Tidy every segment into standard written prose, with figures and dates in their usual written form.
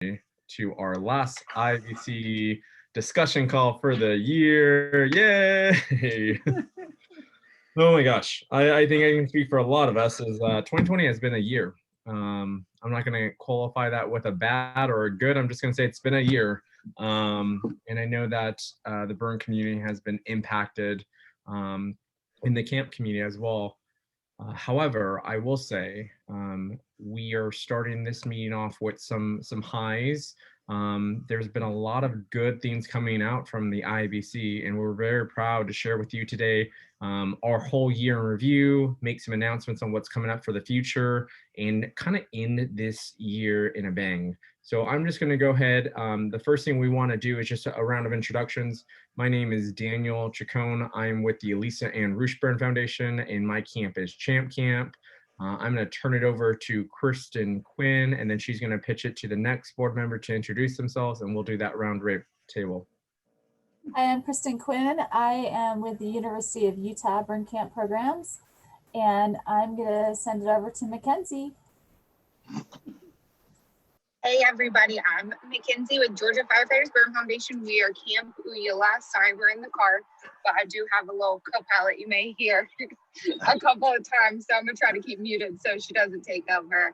to our last IABC discussion call for the year. Yay! Oh my gosh, I think I can speak for a lot of us as 2020 has been a year. I'm not going to qualify that with a bad or a good. I'm just going to say it's been a year. And I know that the burn community has been impacted in the camp community as well. However, I will say we are starting this meeting off with some highs. There's been a lot of good things coming out from the IABC, and we're very proud to share with you today our whole year in review, make some announcements on what's coming up for the future, and kind of end this year in a bang. So I'm just going to go ahead. The first thing we want to do is just a round of introductions. My name is Daniel Chacon. I'm with the Elisa Ann Rushburn Foundation, and my camp is Champ Camp. I'm going to turn it over to Kristen Quinn, and then she's going to pitch it to the next board member to introduce themselves, and we'll do that round table. I am Kristen Quinn. I am with the University of Utah Burn Camp Programs, and I'm going to send it over to Mackenzie. Hey everybody, I'm Mackenzie with Georgia Firefighters Burn Foundation. We are Camp Uyala. Sorry, we're in the car, but I do have a little co-pilot you may hear a couple of times, so I'm gonna try to keep muted so she doesn't take over.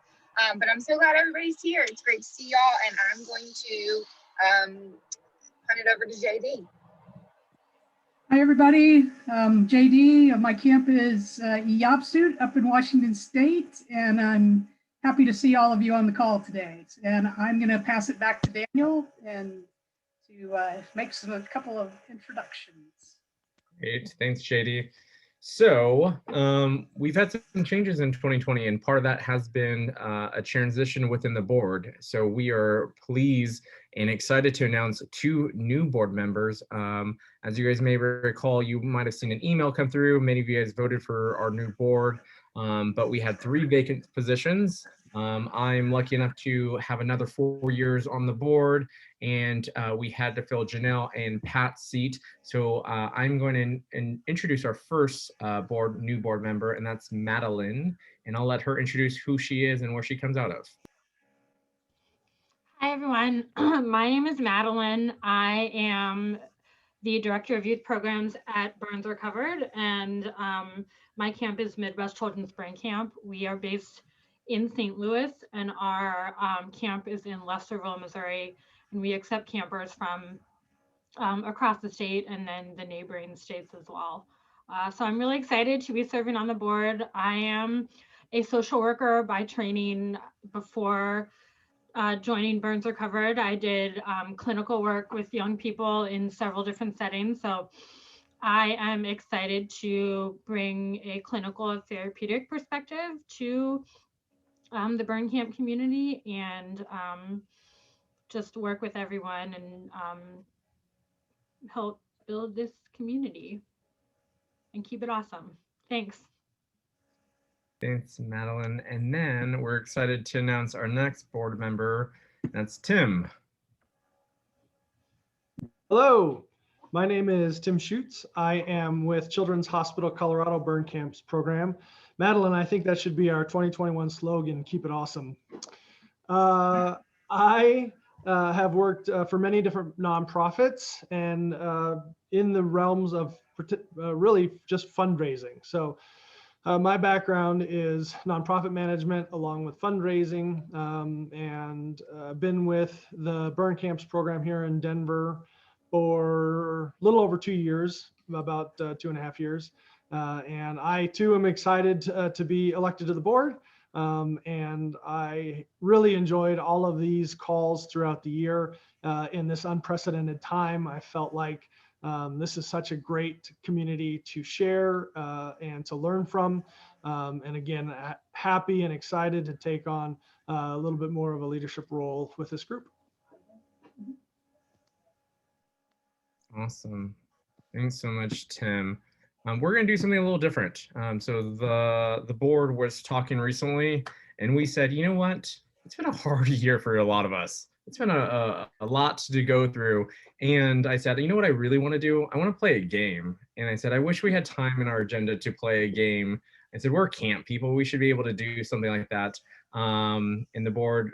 But I'm so glad everybody's here. It's great to see y'all, and I'm going to hand it over to JD. Hi everybody, JD. My camp is IABC up in Washington State, and I'm happy to see all of you on the call today. And I'm going to pass it back to Daniel and to make a couple of introductions. Great, thanks JD. So we've had some changes in 2020, and part of that has been a transition within the board. So we are pleased and excited to announce 2 new board members. As you guys may recall, you might have seen an email come through. Many of you guys voted for our new board, but we had 3 vacant positions. I'm lucky enough to have another 4 years on the board, and we had to fill Janelle and Pat's seat. So I'm going to introduce our first new board member, and that's Madeline, and I'll let her introduce who she is and where she comes out of. Hi everyone, my name is Madeline. I am the Director of Youth Programs at Burns Recovered, and my camp is Midwest Children's Burn Camp. We are based in St. Louis, and our camp is in Lesterville, Missouri, and we accept campers from across the state and then the neighboring states as well. So I'm really excited to be serving on the board. I am a social worker by training. Before joining Burns Recovered, I did clinical work with young people in several different settings. So I am excited to bring a clinical therapeutic perspective to the burn camp community, and just work with everyone and help build this community and keep it awesome. Thanks. Thanks, Madeline. And then we're excited to announce our next board member. That's Tim. Hello, my name is Tim Schutz. I am with Children's Hospital Colorado Burn Camps program. Madeline, I think that should be our 2021 slogan, keep it awesome. I have worked for many different nonprofits and in the realms of really just fundraising. So my background is nonprofit management along with fundraising, and been with the Burn Camps program here in Denver for a little over 2 years, about 2.5 years. And I too am excited to be elected to the board. And I really enjoyed all of these calls throughout the year. In this unprecedented time, I felt like this is such a great community to share and to learn from. And again, happy and excited to take on a little bit more of a leadership role with this group. Awesome. Thanks so much, Tim. We're going to do something a little different. So the board was talking recently, and we said, you know what? It's been a hard year for a lot of us. It's been a lot to go through. And I said, you know what I really want to do? I want to play a game. And I said, I wish we had time in our agenda to play a game. I said, we're camp people. We should be able to do something like that. And the board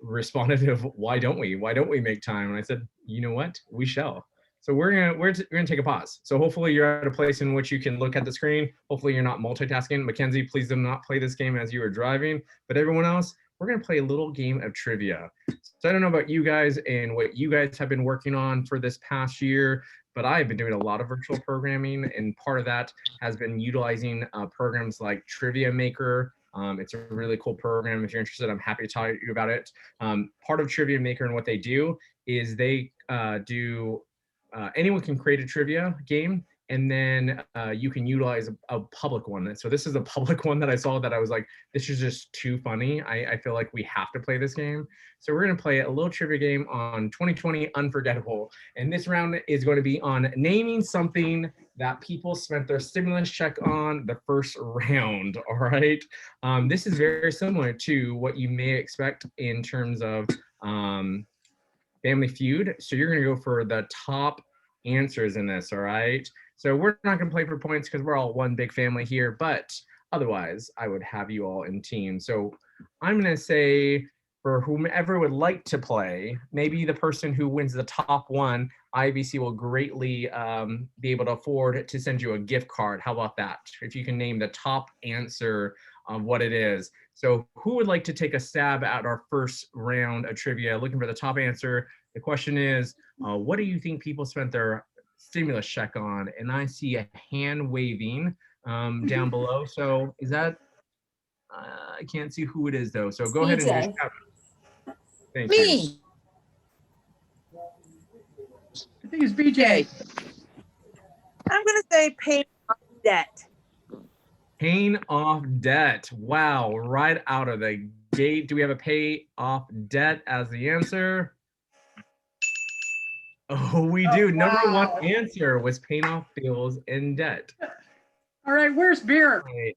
responded of why don't we make time? And I said, you know what, we shall. So we're gonna take a pause. So hopefully you're at a place in which you can look at the screen. Hopefully you're not multitasking. Mackenzie, please do not play this game as you are driving. But everyone else, we're gonna play a little game of trivia. So I don't know about you guys and what you guys have been working on for this past year, but I've been doing a lot of virtual programming, and part of that has been utilizing programs like Trivia Maker. It's a really cool program. If you're interested, I'm happy to tell you about it. Part of Trivia Maker and what they do is they anyone can create a trivia game, and then you can utilize a public one. So this is a public one that I saw that I was like, this is just too funny. I feel like we have to play this game. So we're gonna play a little trivia game on 2020 Unforgettable. And this round is going to be on naming something that people spent their stimulus check on the first round, all right? This is very similar to what you may expect in terms of Family Feud. So you're gonna go for the top answers in this, all right? So we're not gonna play for points because we're all one big family here, but otherwise I would have you all in teams. So I'm gonna say for whomever would like to play, maybe the person who wins the top one, IABC will greatly be able to afford to send you a gift card. How about that? If you can name the top answer of what it is. So who would like to take a stab at our first round of trivia, looking for the top answer? The question is, what do you think people spent their stimulus check on? And I see a hand waving down below. So is that, I can't see who it is though. So go ahead and just shout. Thank you. Me. I think it's BJ. I'm gonna say pay off debt. Paying off debt. Wow, right out of the gate. Do we have a pay off debt as the answer? Oh, we do. Oh, Number wow. one answer was paying off bills and debt. All right, where's beer? Right.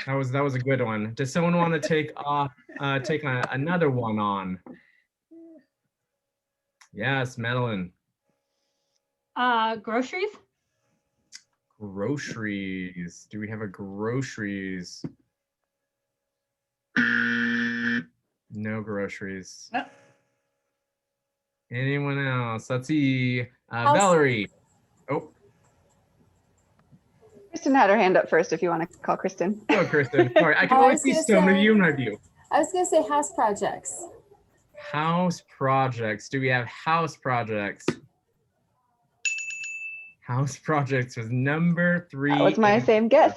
That was a good one. Does someone want to take another one on? Yes, Madeline. Groceries. Groceries. Do we have a groceries? No groceries. Anyone else? Let's see. Valerie. Oh, Kristen had her hand up first if you want to call Kristen. oh, Kristen. Sorry, I can I only was see gonna some of say- you in my view. I was gonna say house projects. House projects. Do we have house projects? House projects was number 3. That was my same guess.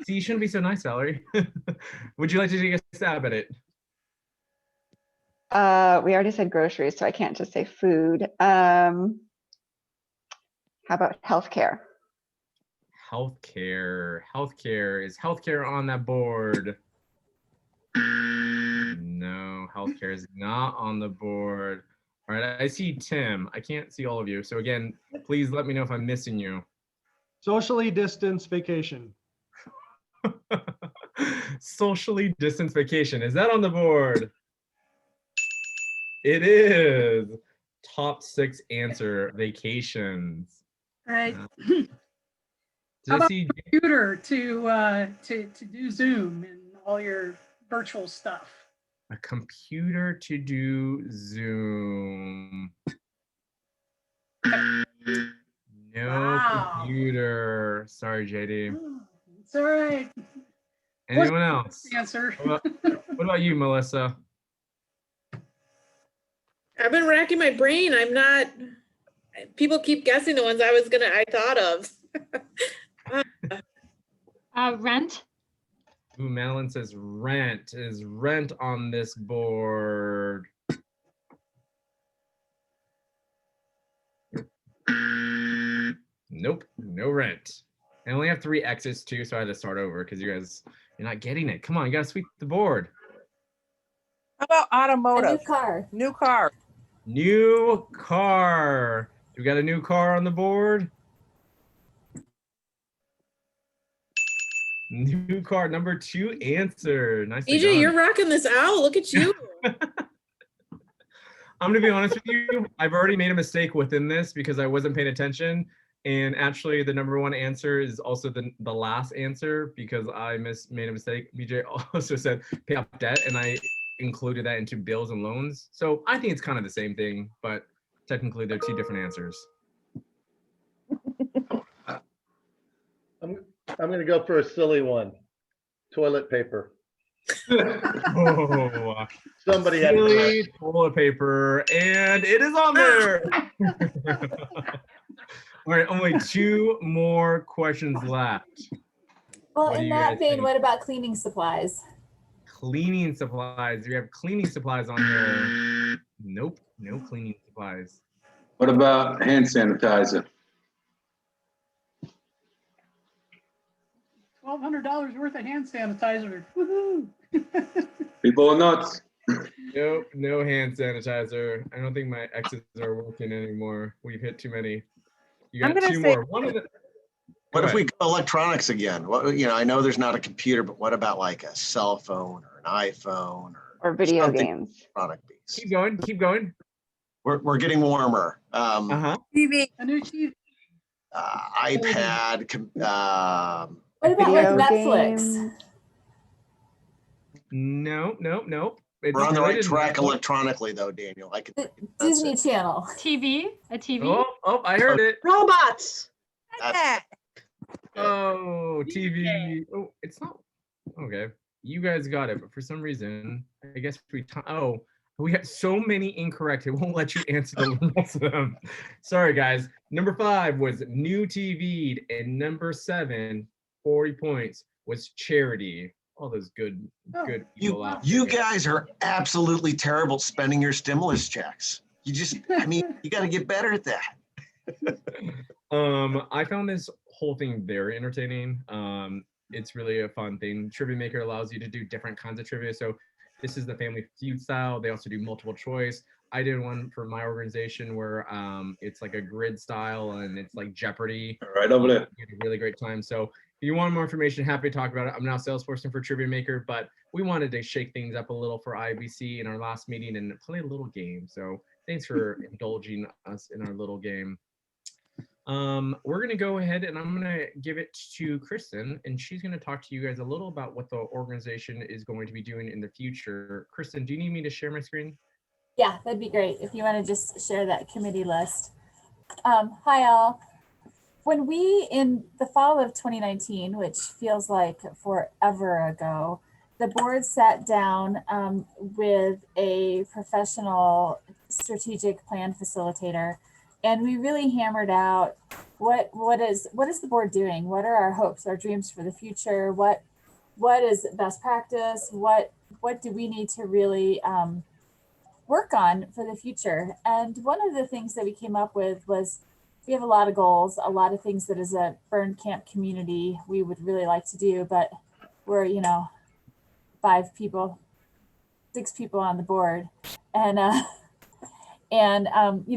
See, you shouldn't be so nice, Valerie. Would you like to take a stab at it? We already said groceries, so I can't just say food. How about healthcare? Healthcare. Healthcare. Is healthcare on that board? No, healthcare is not on the board. All right, I see Tim. I can't see all of you. So again, please let me know if I'm missing you. Socially distanced vacation. Socially distanced vacation. Is that on the board? It is. Top 6 answer, vacations. All right. Does How I about see computer to do Zoom and all your virtual stuff? a computer to do Zoom? No Wow. computer. Sorry, JD. It's all right. Anyone else? Answer. What about you, Melissa? I've been racking my brain. I'm not, people keep guessing the ones I thought of. Rent. Ooh, Madeline says rent. Is rent on this board? Nope, no rent. I only have 3 X's too, so I had to start over because you're not getting it. Come on, you gotta sweep the board. How about A new automotive? car. New car. New car. We got a new car on the board. New car, number 2 answer. Nicely EJ, done. you're rocking this out. Look at you. I'm gonna be honest with you. I've already made a mistake within this because I wasn't paying attention. And actually, the number 1 answer is also the last answer because I made a mistake. BJ also said pay off debt, and I included that into bills and loans. So I think it's kind of the same thing, but technically they're two different answers. I'm going to go for a silly one. Toilet paper. Oh, Somebody had to silly toilet paper, and it is on there. All right, only 2 more questions left. Well, What do in you that guys vein, think? what about cleaning supplies? Cleaning supplies. Do we have cleaning supplies on here? Nope, no cleaning supplies. What about hand sanitizer? $1,200 worth of hand sanitizer. Woohoo! People are nuts. Nope, no hand sanitizer. I don't think my X's are working anymore. We've hit too many. You I'm got gonna 2 say- more. One of the. What Go if we ahead. go electronics again? What, you know, I know there's not a computer, but what about like a cell phone or an iPhone Or video something games. electronic piece? Keep going. Keep going. We're getting warmer. Uh-huh. TV. A new TV. iPad. What about like Video Netflix? games. Nope. It's We're on the right related to track Netflix. electronically, though, Daniel. I can. The that's Disney it. Channel. TV, a TV. Oh, I heard it. Robots. That's- Oh, TV. Oh, it's not. Okay. You guys got it, but for some reason, I guess we got so many incorrect. It won't let you answer the rest of them. Sorry, guys. Number 5 was new TV, and number 7, 40 points, was charity. All those good people out You there. guys are absolutely terrible at spending your stimulus checks. You just, I mean, you got to get better at that. I found this whole thing very entertaining. It's really a fun thing. Trivia Maker allows you to do different kinds of trivia. So this is the Family Feud style. They also do multiple choice. I did one for my organization where it's like a grid style and it's like Jeopardy. Right over there. You had a really great time. So if you want more information, happy to talk about it. I'm now salesperson for Trivia Maker, but we wanted to shake things up a little for IABC in our last meeting and play a little game. So thanks for indulging us in our little game. We're gonna go ahead and I'm gonna give it to Kristen, and she's gonna talk to you guys a little about what the organization is going to be doing in the future. Kristen, do you need me to share my screen? Yeah, that'd be great if you want to just share that committee list. Hi all. When we, in the fall of 2019, which feels like forever ago, the board sat down with a professional strategic plan facilitator, and we really hammered out what is the board doing? What are our hopes, our dreams for the future? What is best practice? What do we need to really work on for the future? And one of the things that we came up with was we have a lot of goals, a lot of things that as a burn camp community we would really like to do, but we're 6 people on the board, and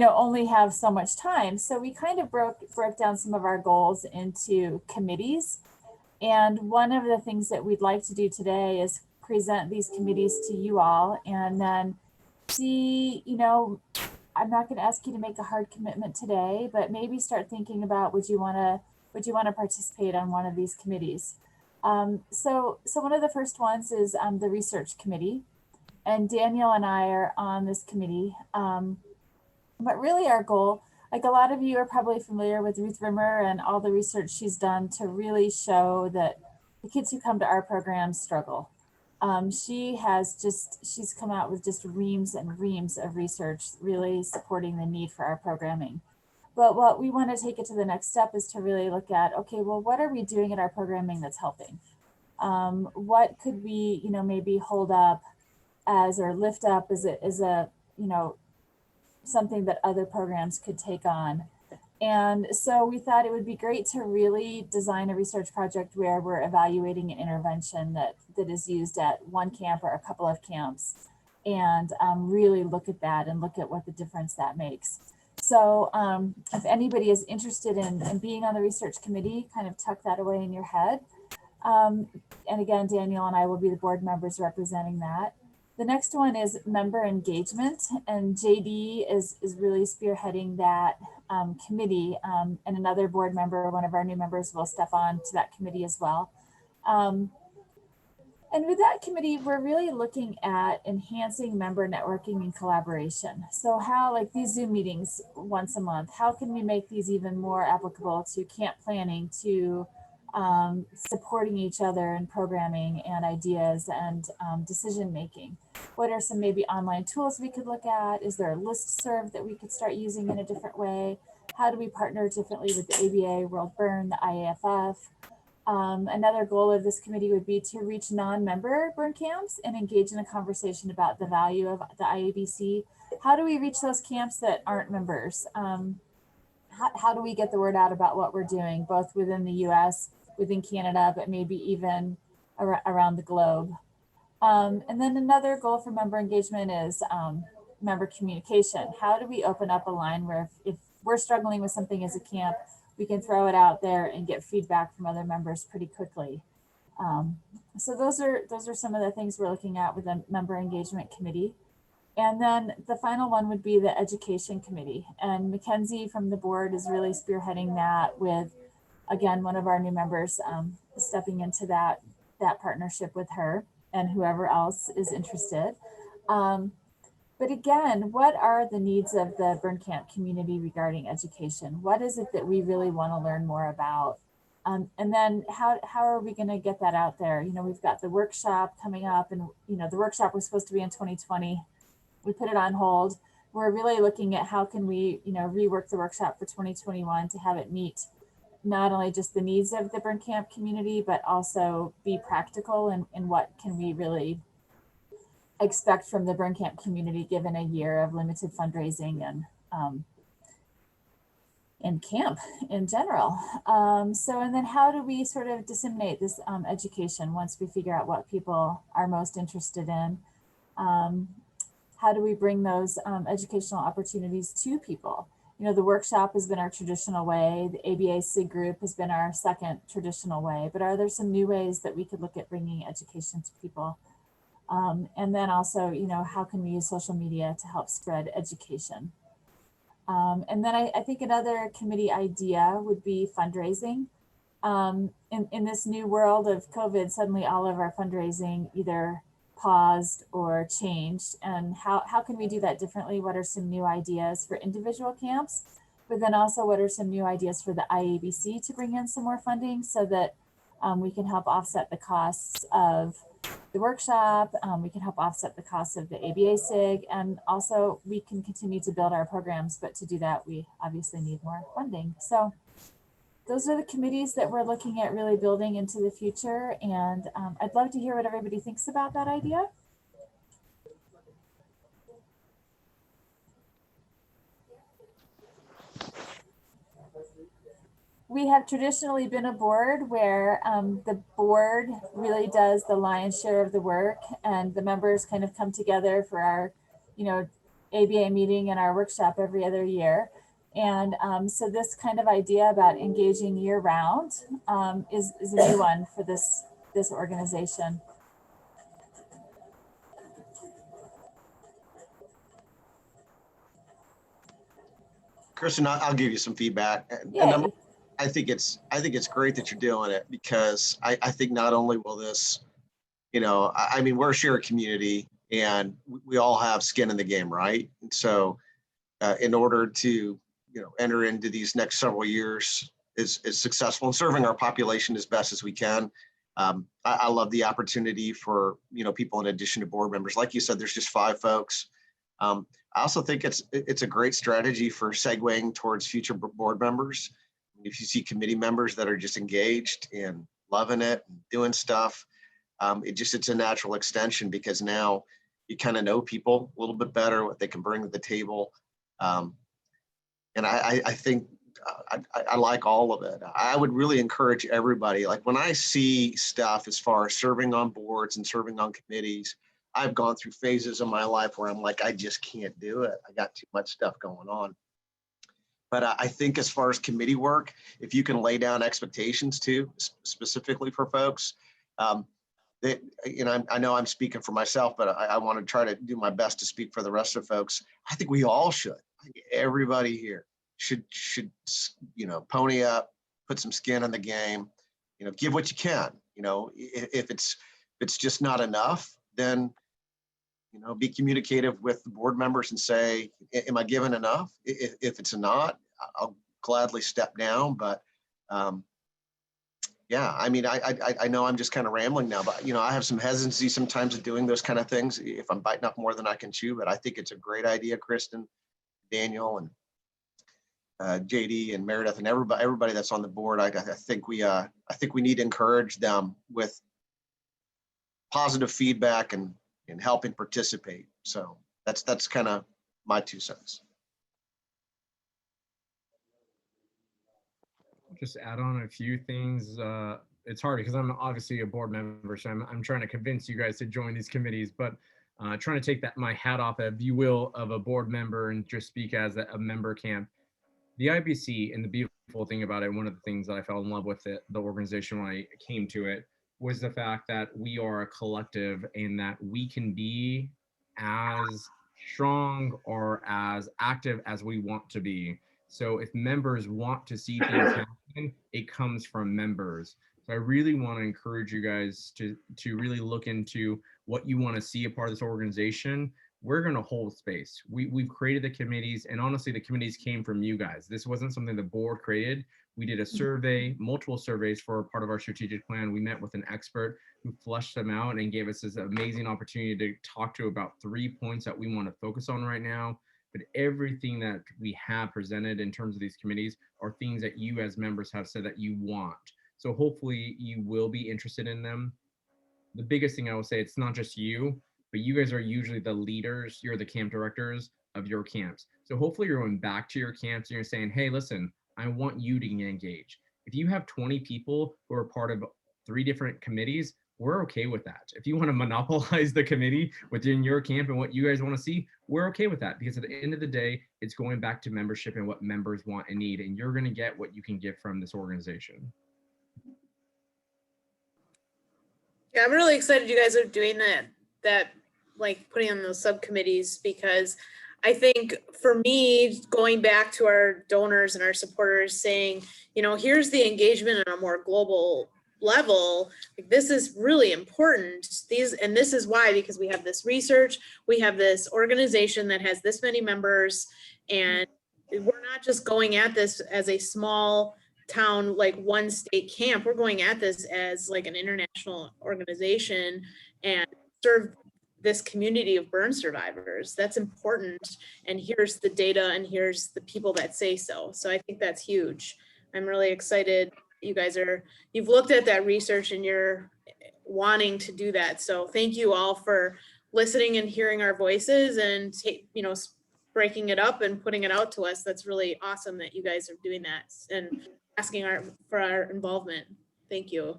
only have so much time. So we kind of broke down some of our goals into committees. And one of the things that we'd like to do today is present these committees to you all, and then see, I'm not going to ask you to make a hard commitment today, but maybe start thinking about, would you want to participate on one of these committees? So one of the first ones is the research committee. And Daniel and I are on this committee. But really our goal, like a lot of you are probably familiar with Ruth Rimmer and all the research she's done to really show that the kids who come to our program struggle. She's come out with just reams and reams of research really supporting the need for our programming. But what we want to take it to the next step is to really look at, okay, well, what are we doing in our programming that's helping? What could we, maybe hold up or lift up as a something that other programs could take on. And so we thought it would be great to really design a research project where we're evaluating an intervention that is used at one camp or a couple of camps, and really look at that and look at what the difference that makes. So if anybody is interested in being on the research committee, kind of tuck that away in your head. And again, Daniel and I will be the board members representing that. The next one is member engagement, and JD is really spearheading that committee, and another board member, one of our new members, will step on to that committee as well. And with that committee, we're really looking at enhancing member networking and collaboration. So how, like these Zoom meetings once a month, how can we make these even more applicable to camp planning, to supporting each other in programming and ideas and decision making? What are some maybe online tools we could look at? Is there a listserv that we could start using in a different way? How do we partner differently with the ABA, World Burn, the IAFF? Another goal of this committee would be to reach non-member burn camps and engage in a conversation about the value of the IABC. How do we reach those camps that aren't members? How do we get the word out about what we're doing, both within the US, within Canada, but maybe even around the globe? And then another goal for member engagement is member communication. How do we open up a line where if we're struggling with something as a camp, we can throw it out there and get feedback from other members pretty quickly. So those are some of the things we're looking at with the member engagement committee. And then the final one would be the education committee. And Mackenzie from the board is really spearheading that with, again, one of our new members stepping into that partnership with her and whoever else is interested. But again, what are the needs of the burn camp community regarding education? What is it that we really want to learn more about? And then how are we going to get that out there? You know, we've got the workshop coming up, and you know, the workshop was supposed to be in 2020. We put it on hold. We're really looking at how can we, you know, rework the workshop for 2021 to have it meet not only just the needs of the burn camp community, but also be practical and what can we really expect from the burn camp community given a year of limited fundraising and camp in general. And then how do we sort of disseminate this education once we figure out what people are most interested in? How do we bring those educational opportunities to people? You know, the workshop has been our traditional way. The ABA SIG group has been our second traditional way, but are there some new ways that we could look at bringing education to people? And then also, you know, how can we use social media to help spread education? And then I think another committee idea would be fundraising. In this new world of COVID, suddenly all of our fundraising either paused or changed. And how can we do that differently? What are some new ideas for individual camps? But then also, what are some new ideas for the IABC to bring in some more funding so that we can help offset the costs of the workshop, we can help offset the costs of the ABA SIG, and also we can continue to build our programs, but to do that, we obviously need more funding. So those are the committees that we're looking at really building into the future, and I'd love to hear what everybody thinks about that idea. We have traditionally been a board where the board really does the lion's share of the work, and the members kind of come together for our, you know, ABA meeting and our workshop every other year. And so this kind of idea about engaging year round is a new one for this organization. Kristen, I'll give you some feedback. And I think it's great that you're doing it, because I think not only will this, you know, I mean, we're a shared community and we all have skin in the game, right? And so in order to, you know, enter into these next several years is successful in serving our population as best as we can. I love the opportunity for, you know, people in addition to board members. Like you said, there's just 5 folks. I also think it's a great strategy for segueing towards future board members. If you see committee members that are just engaged and loving it and doing stuff, it's a natural extension, because now you kind of know people a little bit better, what they can bring to the table. And I think I like all of it. I would really encourage everybody, like when I see stuff as far as serving on boards and serving on committees, I've gone through phases of my life where I'm like, I just can't do it. I got too much stuff going on. But I think as far as committee work, if you can lay down expectations too, specifically for folks, that, you know, I know I'm speaking for myself, but I want to try to do my best to speak for the rest of folks. I think we all should. I think everybody here should, you know, pony up, put some skin in the game, you know, give what you can. You know, if it's it's just not enough, then, be communicative with the board members and say, am I given enough? If it's not, I'll gladly step down. But yeah, I mean, I know I'm just kind of rambling now, but I have some hesitancy sometimes of doing those kind of things if I'm biting off more than I can chew. But I think it's a great idea, Kristen, Daniel, and JD and Meredith and everybody that's on the board. I think we need to encourage them with positive feedback and helping participate. So that's kind of my 2 cents. Just add on a few things. It's hard because I'm obviously a board member, so I'm trying to convince you guys to join these committees, but trying to take my hat off, if you will, of a board member and just speak as a member camp. The IABC, and the beautiful thing about it, one of the things that I fell in love with the organization when I came to it, was the fact that we are a collective and that we can be as strong or as active as we want to be. So if members want to see things happen, it comes from members. So I really want to encourage you guys to really look into what you want to see a part of this organization. We're going to hold space. We've created the committees, and honestly, the committees came from you guys. This wasn't something the board created. We did a survey, multiple surveys for part of our strategic plan. We met with an expert who fleshed them out and gave us this amazing opportunity to talk to about 3 points that we want to focus on right now. But everything that we have presented in terms of these committees are things that you as members have said that you want. So hopefully you will be interested in them. The biggest thing I will say, it's not just you, but you guys are usually the leaders. You're the camp directors of your camps. So hopefully you're going back to your camps and you're saying, hey, listen, I want you to get engaged. If you have 20 people who are part of 3 different committees, we're okay with that. If you want to monopolize the committee within your camp and what you guys want to see, we're okay with that, because at the end of the day, it's going back to membership and what members want and need, and you're going to get what you can get from this organization. Yeah, I'm really excited you guys are doing that like putting on those subcommittees, because I think for me, going back to our donors and our supporters saying, here's the engagement on a more global level, like, this is really important. And this is why, because we have this research, we have this organization that has this many members, and we're not just going at this as a small town, like one state camp. We're going at this as like an international organization and serve this community of burn survivors. That's important. And here's the data, and here's the people that say so. So I think that's huge. I'm really excited you guys you've looked at that research and you're wanting to do that. So thank you all for listening and hearing our voices and breaking it up and putting it out to us. That's really awesome that you guys are doing that and asking for our involvement. Thank you.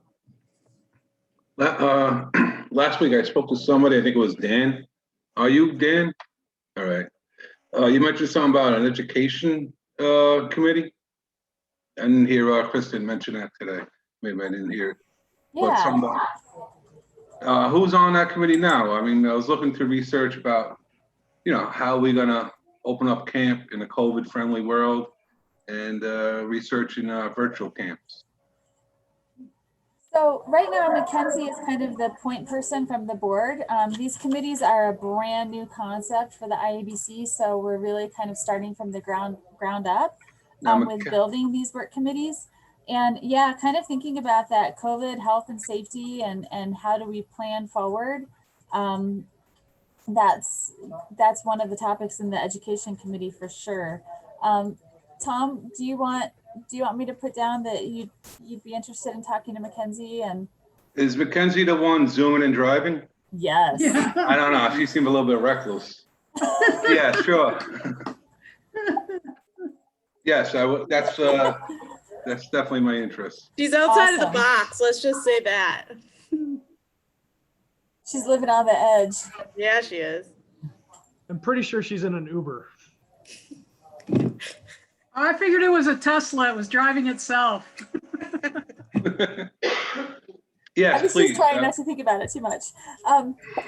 Last week I spoke to somebody, I think it was Dan. Are you Dan? All right. You mentioned something about an education committee. I didn't hear Kristen mention that today. Maybe I didn't hear it. Yeah. But who's on that committee now? I mean, I was looking to research about, how we're gonna open up camp in a COVID-friendly world, and researching virtual camps. So right now, Mackenzie is kind of the point person from the board. These committees are a brand new concept for the IABC, so we're really kind of starting from the ground up with building these work committees. And yeah, kind of thinking about that COVID health and safety and how do we plan forward. That's one of the topics in the education committee for sure. Tom, do you want me to put down that you'd be interested in talking to Mackenzie? And is Mackenzie the one zooming and driving? Yes. Yeah. I don't know. She seemed a little bit reckless. Yeah, sure. Yes, that's definitely my interest. She's outside of the box. Let's just say that. She's living on the edge. Yeah, she is. I'm pretty sure she's in an Uber. I figured it was a Tesla. It was driving itself. Yes, please. She's trying not to think about it too much.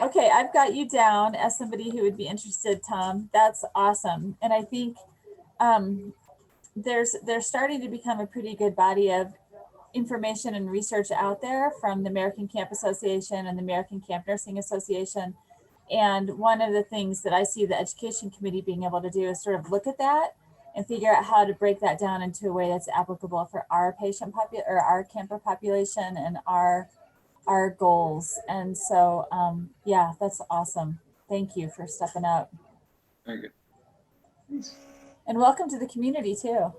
Okay, I've got you down as somebody who would be interested, Tom. That's awesome. And I think there's starting to become a pretty good body of information and research out there from the American Camp Association and the American Camp Nursing Association. And one of the things that I see the Education Committee being able to do is sort of look at that and figure out how to break that down into a way that's applicable for our or our camper population and our goals. And so, yeah, that's awesome. Thank you for stepping up. Thank you. And welcome to the community too.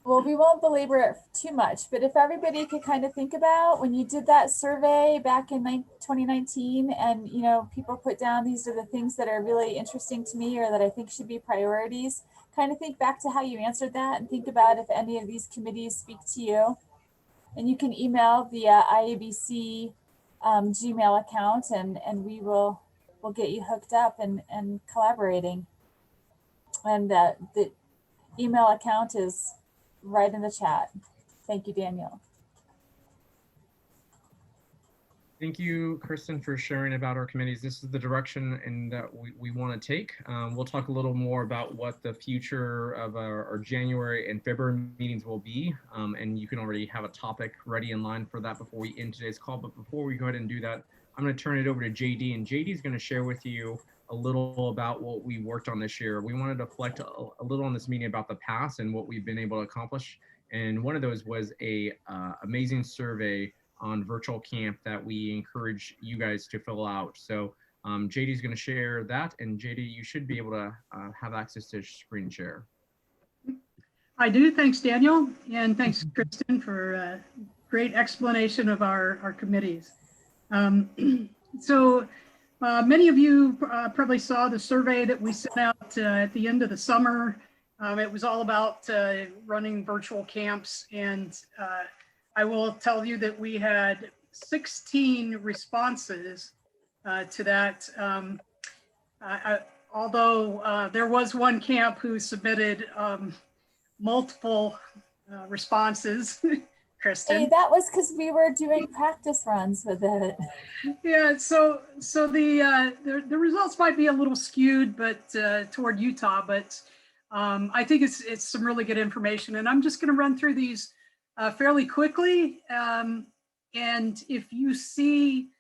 Well, we won't belabor it too much, but if everybody could kind of think about when you did that survey back in 2019 and, you know, people put down, these are the things that are really interesting to me or that I think should be priorities, kind of think back to how you answered that and think about if any of these committees speak to you. And you can email the IABC Gmail account and we'll get you hooked up and collaborating. And the email account is right in the chat. Thank you, Daniel. Thank you, Kristen, for sharing about our committees. This is the direction and that we want to take. We'll talk a little more about what the future of our January and February meetings will be. And you can already have a topic ready in line for that before we end today's call. But before we go ahead and do that, I'm going to turn it over to JD, and JD is going to share with you a little about what we worked on this year. We wanted to reflect a little on this meeting about the past and what we've been able to accomplish. And one of those was a amazing survey on virtual camp that we encourage you guys to fill out. So JD is going to share that, and JD, you should be able to have access to screen share. I do. Thanks, Daniel, and thanks, Kristen, for a great explanation of our committees. So many of you probably saw the survey that we sent out at the end of the summer. It was all about running virtual camps, and I will tell you that we had 16 responses to that. Although there was one camp who submitted multiple responses, Kristen. Hey, that was because we were doing practice runs with it. Yeah, so the results might be a little skewed, but toward Utah, but I think it's some really good information, and I'm just going to run through these fairly quickly. And if you see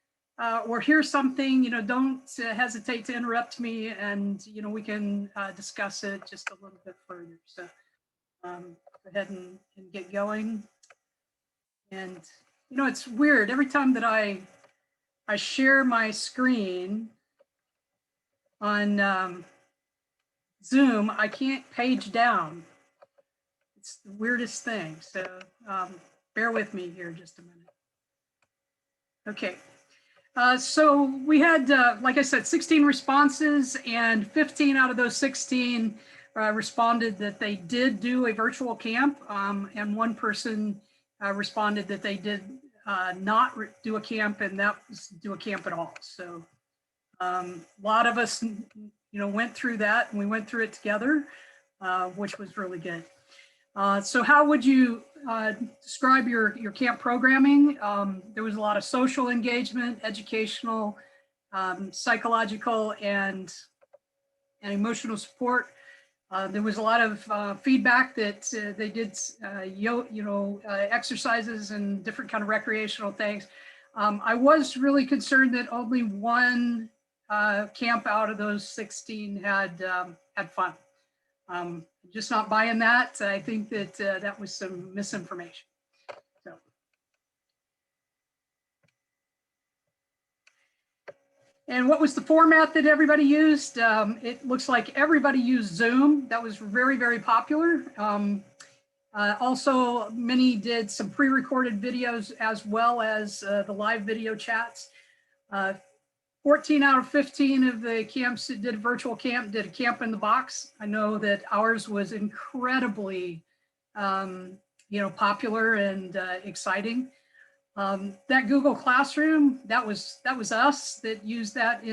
or hear something, you know, don't hesitate to interrupt me, and you know, we can discuss it just a little bit further. So go ahead and get going. And you know, it's weird. Every time that I share my screen on Zoom, I can't page down. It's the weirdest thing. So bear with me here just a minute. Okay. So we had, like I said, 16 responses, and 15 out of those 16 responded that they did do a virtual camp, and one person responded that they did not do a camp, and that was do a camp at all. So a lot of us, you know, went through that, and we went through it together, which was really good. So how would you describe your camp programming? There was a lot of social engagement, educational, psychological, and emotional support. There was a lot of feedback that they did, exercises and different kind of recreational things. I was really concerned that only one camp out of those 16 had fun. Just not buying that. I think that that was some misinformation. So. And what was the format that everybody used? It looks like everybody used Zoom. That was very, very popular. Also, many did some pre-recorded videos as well as the live video chats. 14 out of 15 of the camps that did a virtual camp did a camp in the box. I know that ours was incredibly, popular and exciting. That Google Classroom, that was us that used that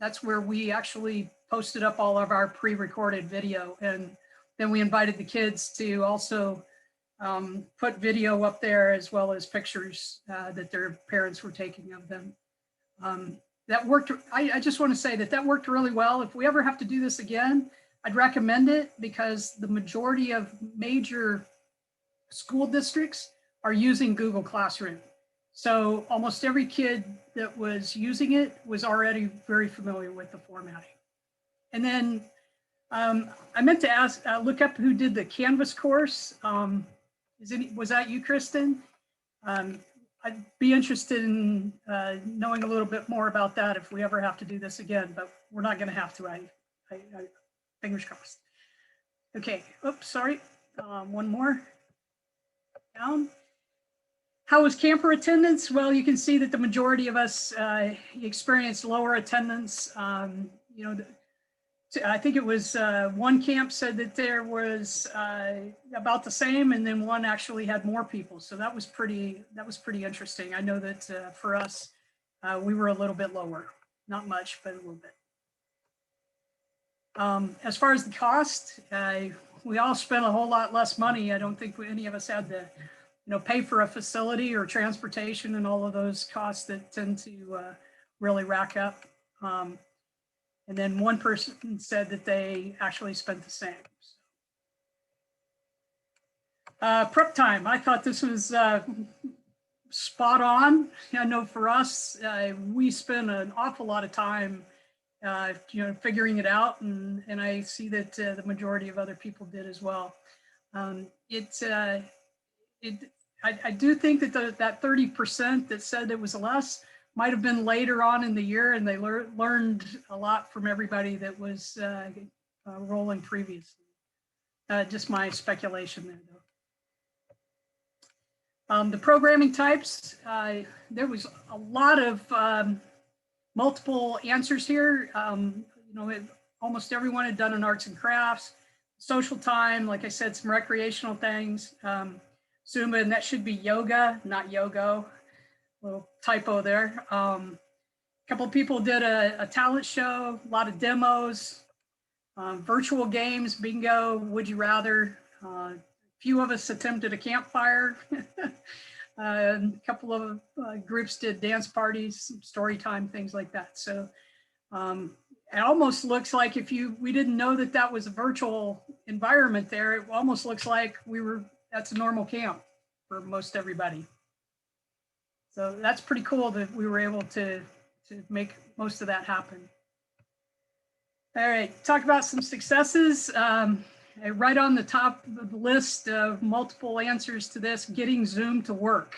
that's where we actually posted up all of our pre-recorded video. And then we invited the kids to also put video up there as well as pictures that their parents were taking of them. that worked. I just want to say that worked really well. If we ever have to do this again, I'd recommend it because the majority of major school districts are using Google Classroom. So almost every kid that was using it was already very familiar with the formatting. And then I meant to ask, look up who did the Canvas course. Was that you, Kristen? I'd be interested in knowing a little bit more about that if we ever have to do this again, but we're not going to have to. I fingers crossed. Okay. Oops, sorry. One more. Down. How was camper attendance? Well, you can see that the majority of us experienced lower attendance. You know, I think it was one camp said that there was about the same, and then one actually had more people. So that was pretty interesting. I know that for us, we were a little bit lower, not much, but a little bit. As far as the cost, we all spent a whole lot less money. I don't think any of us had to, pay for a facility or transportation and all of those costs that tend to really rack up. And then one person said that they actually spent the same. Prep time, I thought this was spot on. I know for us, we spent an awful lot of time, figuring it out, and I see that the majority of other people did as well. I do think that that 30% that said it was less might have been later on in the year, and they learned a lot from everybody that was rolling previously. Just my speculation there, though. The programming types, there was a lot of multiple answers here. Almost everyone had done an arts and crafts, social time, like I said, some recreational things, Zumba, and that should be yoga, not yogo. Little typo there. A couple of people did a talent show, a lot of demos, virtual games, bingo, would you rather. A few of us attempted a campfire. A couple of groups did dance parties, story time, things like that. So it almost looks like we didn't know that was a virtual environment there, it almost looks like that's a normal camp for most everybody. So that's pretty cool that we were able to make most of that happen. All right, talk about some successes. Right on the top of the list of multiple answers to this, getting Zoom to work.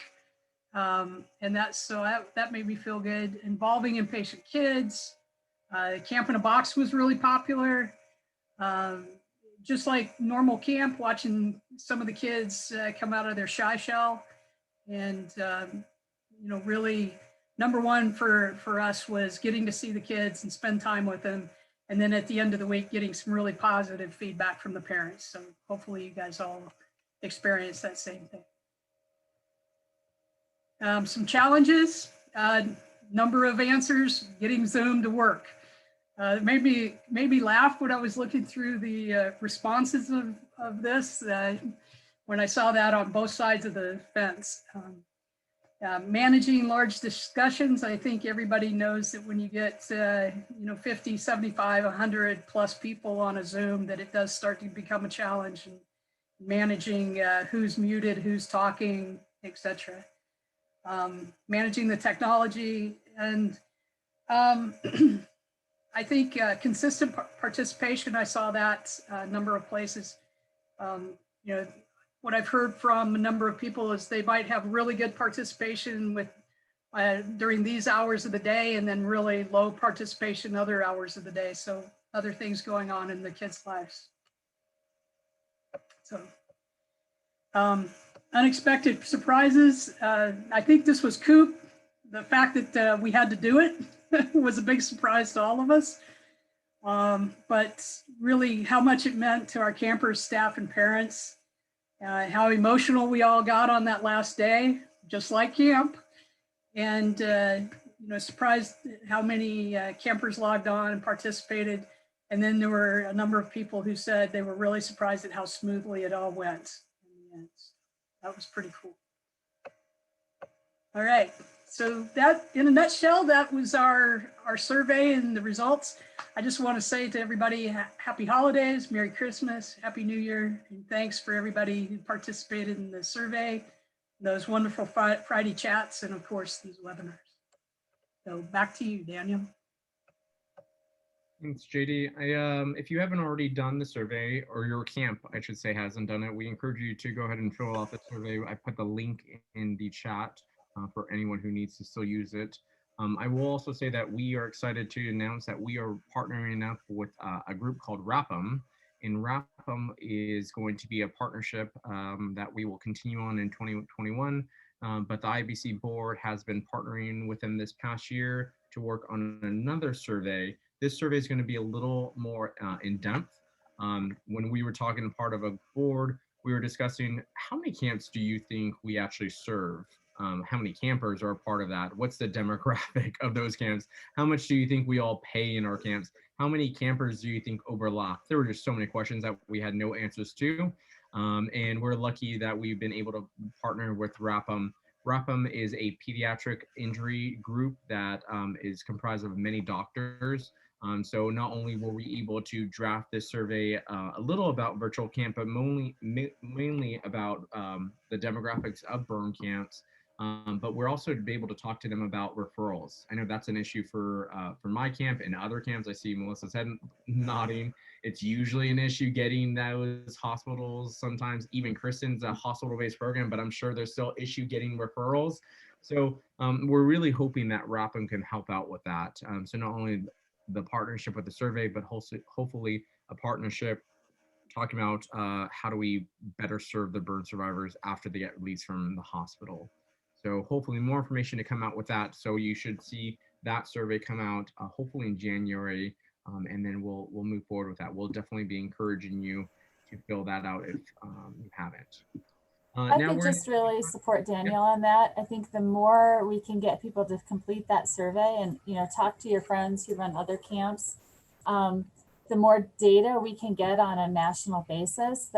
And that made me feel good. Involving impatient kids. Camp in a Box was really popular. Just like normal camp, watching some of the kids come out of their shy shell. And really number one for us was getting to see the kids and spend time with them. And then at the end of the week, getting some really positive feedback from the parents. So hopefully you guys all experience that same thing. Some challenges, number of answers, getting Zoom to work. Made me laugh when I was looking through the responses of this, when I saw that on both sides of the fence. Managing large discussions. I think everybody knows that when you get 50, 75, 100 plus people on a Zoom, that it does start to become a challenge, and managing who's muted, who's talking, etc. Managing the technology, and I think consistent participation. I saw that a number of places. What I've heard from a number of people is they might have really good participation with during these hours of the day, and then really low participation other hours of the day. So other things going on in the kids' lives. So unexpected surprises. I think this was Coop. The fact that we had to do it was a big surprise to all of us. But really how much it meant to our campers, staff, and parents. How emotional we all got on that last day, just like camp. And surprised how many campers logged on and participated. And then there were a number of people who said they were really surprised at how smoothly it all went in the end. That was pretty cool. All right, So that, in a nutshell, that was our survey and the results. I just want to say to everybody, happy holidays, Merry Christmas, Happy New Year, and thanks for everybody who participated in the survey, those wonderful Friday chats, and of course, these webinars. So back to you, Daniel. Thanks, JD. If you haven't already done the survey, or your camp, I should say, hasn't done it, we encourage you to go ahead and fill out the survey. I put the link in the chat for anyone who needs to still use it. I will also say that we are excited to announce that we are partnering up with a group called RAPM, and RAPM is going to be a partnership that we will continue on in 2021. But the IABC board has been partnering with them this past year to work on another survey. This survey is going to be a little more in depth. When we were talking to part of a board, we were discussing how many camps do you think we actually serve? How many campers are a part of that? What's the demographic of those camps? How much do you think we all pay in our camps? How many campers do you think overlap? There were just so many questions that we had no answers to. And we're lucky that we've been able to partner with RAPM. RAPM is a pediatric injury group that is comprised of many doctors. So not only were we able to draft this survey a little about virtual camp, but mainly about the demographics of burn camps. But we're also able to talk to them about referrals. I know that's an issue for my camp and other camps. I see Melissa's head nodding. It's usually an issue getting those hospitals. Sometimes even Kristen's a hospital-based program, but I'm sure there's still issue getting referrals. So we're really hoping that RAPM can help out with that. So not only the partnership with the survey, but hopefully a partnership talking about how do we better serve the burn survivors after they get released from the hospital. So hopefully more information to come out with that. So you should see that survey come out hopefully in January, and then we'll move forward with that. We'll definitely be encouraging you to fill that out if you haven't. I could just really support Daniel on that. I think the more we can get people to complete that survey and, you know, talk to your friends who run other camps, the more data we can get on a national basis,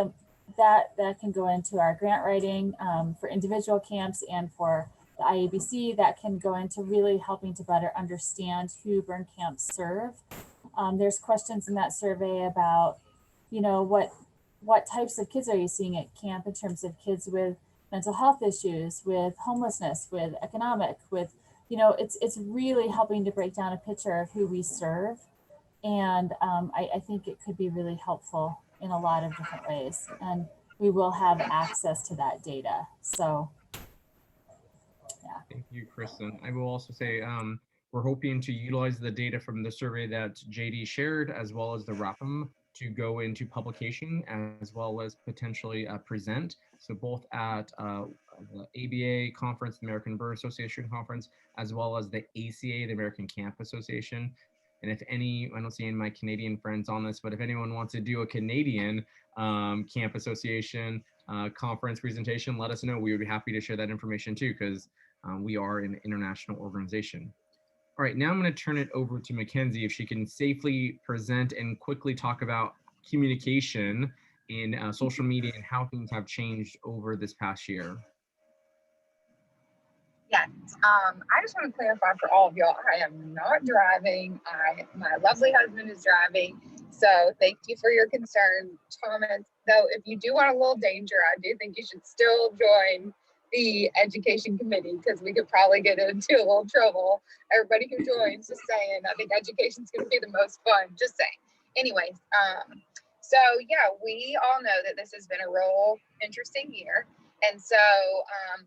that can go into our grant writing for individual camps and for the IABC. That can go into really helping to better understand who burn camps serve. There's questions in that survey about, you know, what types of kids are you seeing at camp in terms of kids with mental health issues, with homelessness, with economic, with, you know, it's really helping to break down a picture of who we serve. And I think it could be really helpful in a lot of different ways. And we will have access to that data. So, yeah. Thank you, Kristen. I will also say we're hoping to utilize the data from the survey that JD shared, as well as the RAPM, to go into publication, as well as potentially present. So both at the ABA conference, the American Burn Association conference, as well as the ACA, the American Camp Association. And if any, I don't see any of my Canadian friends on this, but if anyone wants to do a Canadian Camp Association conference presentation, let us know. We would be happy to share that information too, because we are an international organization. All right, now I'm going to turn it over to Mackenzie if she can safely present and quickly talk about communication in social media and how things have changed over this past year. Yes, I just want to clarify for all of y'all, I am not driving. My lovely husband is driving. So thank you for your concern, Thomas. Though if you do want a little danger, I do think you should still join the education committee, because we could probably get into a little trouble. Everybody who joins, just saying, I think education is going to be the most fun, just saying. Anyways, so yeah, we all know that this has been a real interesting year. And so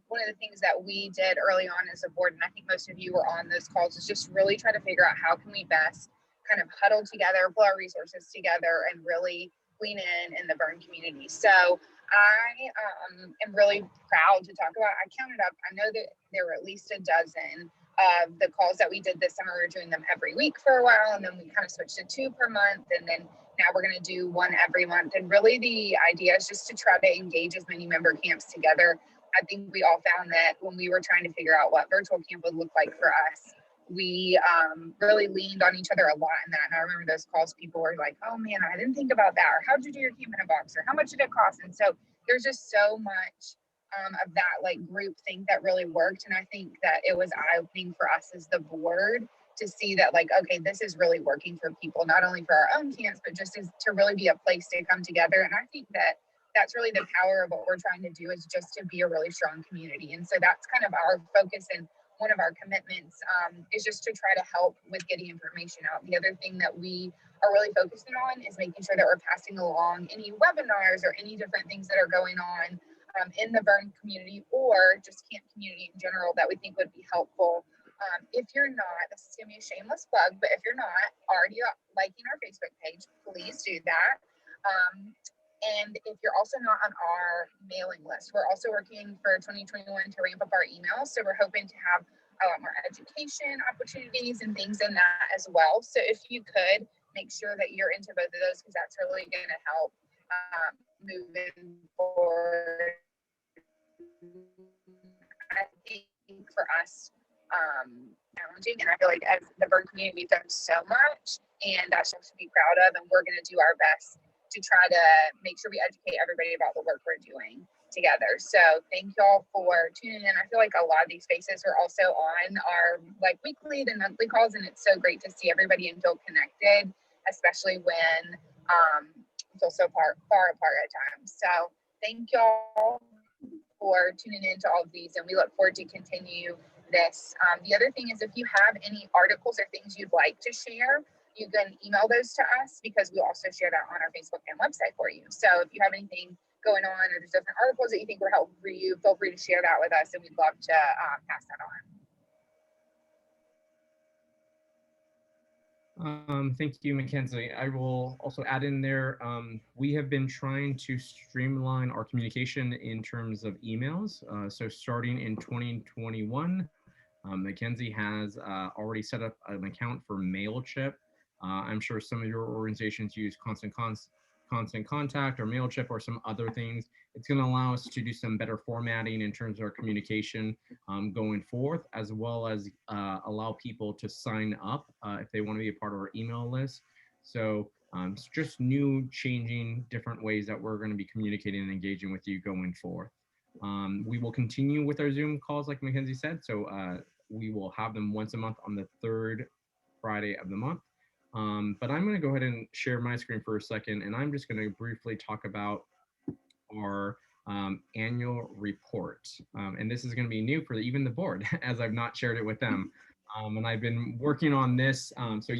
one of the things that we did early on as a board, and I think most of you were on those calls, is just really try to figure out how can we best kind of huddle together, pull our resources together, and really lean in the burn community. So I am really proud to talk about, I counted up, I know that there were at least a dozen of the calls that we did this summer. We were doing them every week for a while, and then we kind of switched to 2 per month, and then now we're going to do 1 every month. And really the idea is just to try to engage as many member camps together. I think we all found that when we were trying to figure out what virtual camp would look like for us, we really leaned on each other a lot in that. And I remember those calls, people were like, oh man, I didn't think about that. Or how'd you do your camp in a box? Or how much did it cost? And so there's just so much of that like group think that really worked. And I think that it was eye-opening for us as the board to see that like, okay, this is really working for people, not only for our own camps, but just as to really be a place to come together. And I think that that's really the power of what we're trying to do, is just to be a really strong community. And so that's kind of our focus, and one of our commitments is just to try to help with getting information out. The other thing that we are really focusing on is making sure that we're passing along any webinars or any different things that are going on in the burn community, or just camp community in general, that we think would be helpful. If you're not, this is gonna be a shameless plug, but if you're not already liking our Facebook page, please do that. And if you're also not on our mailing list, we're also working for 2021 to ramp up our emails. So we're hoping to have a lot more education opportunities and things in that as well. So if you could make sure that you're into both of those, because that's really going to help moving forward. I think for us, challenging, and I feel like as the burn community, we've done so much, and that's something to be proud of, and we're going to do our best to try to make sure we educate everybody about the work we're doing together. So thank y'all for tuning in. I feel like a lot of these spaces are also on our like weekly and monthly calls, and it's so great to see everybody and feel connected, especially when we feel so far apart at times. So thank y'all for tuning in to all of these, and we look forward to continue this. The other thing is, if you have any articles or things you'd like to share, you can email those to us, because we also share that on our Facebook and website for you. So if you have anything going on, or there's different articles that you think were helpful for you, feel free to share that with us, and we'd love to pass that on. Thank you, Mackenzie. I will also add in there, we have been trying to streamline our communication in terms of emails. So starting in 2021, Mackenzie has already set up an account for MailChimp. I'm sure some of your organizations use Constant Contact or MailChimp or some other things. It's going to allow us to do some better formatting in terms of our communication going forth, as well as allow people to sign up if they want to be a part of our email list. So it's just new, changing, different ways that we're going to be communicating and engaging with you going forth. We will continue with our Zoom calls, like Mackenzie said. So we will have them once a month on the third Friday of the month. But I'm going to go ahead and share my screen for a second, and I'm just going to briefly talk about our annual report. And this is going to be new for even the board, as I've not shared it with them. And I've been working on this. So